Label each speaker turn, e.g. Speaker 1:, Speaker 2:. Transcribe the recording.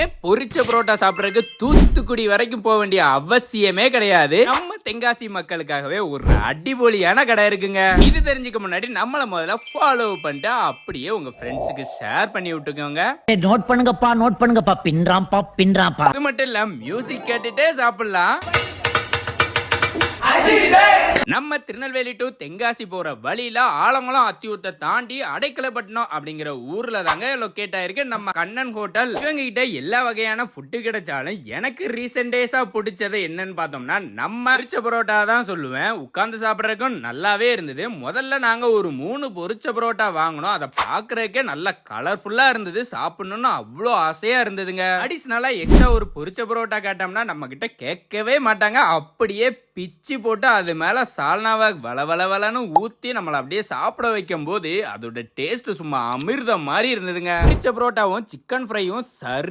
Speaker 1: இனிமே பொரிச்ச புரோட்டா சாப்பிடறதுக்கு தூத்துக்குடி வரைக்கும் போக வேண்டிய அவசியமே கிடையாது. நம்ம தென்காசி மக்களுக்காகவே ஒரு அடிபொலியான கடை இருக்குங்க. இது தெரிஞ்சுக்க முன்னாடி நம்மள முதல்ல ஃபாலோ பண்ணிட்டு அப்படியே உங்க ஃப்ரெண்ட்ஸுக்கு ஷேர் பண்ணி விட்டுக்கோங்க.
Speaker 2: நோட் பண்ணுங்கப்பா பின்றாம்பா.
Speaker 1: அது மட்டும் இல்ல, மியூசிக் கேட்டுட்டே சாப்பிடலாம். நம்ம திருநெல்வேலி டு தென்காசி போற வழியில ஆலங்குளம் அத்தியூரத்தை தாண்டி அடைக்கலப்பட்டினம் அப்படிங்கிற ஊர்ல தாங்க லொக்கேட் ஆயிருக்கு நம்ம கண்ணன் ஹோட்டல். இவங்க கிட்ட எல்லா வகையான ஃபுட்டு கிடைச்சாலும் எனக்கு ரீசெண்ட் டேஸா பிடிச்சது என்னன்னு பார்த்தோம்னா நம்ம பொரிச்ச பரோட்டா தான் சொல்லுவேன். உட்கார்ந்து சாப்பிடறதுக்கும் நல்லாவே இருந்தது. முதல்ல நாங்க ஒரு 3 பொரிச்ச பரோட்டா வாங்கினோம். அதை பாக்குறதுக்கே நல்ல கலர்ஃபுல்லா இருந்தது. சாப்பிடணும்னு அவ்வளோ ஆசையா இருந்ததுங்க. அடிஷனலா எக்ஸ்ட்ரா ஒரு பொரிச்ச பரோட்டா கேட்டோம்னா நம்ம கிட்ட கேட்கவே மாட்டாங்க. அப்படியே பிச்சு போட்டு அது மேல சால்னாவை வளவளன்னு ஊத்தி நம்மள அப்படியே சாப்பிட வைக்கும் போது அதோட டேஸ்ட் சும்மா அமிர்தம் மாதிரி இருந்ததுங்க. பொரிச்ச பரோட்டாவும் சிக்கன் ஃப்ரையும் சரி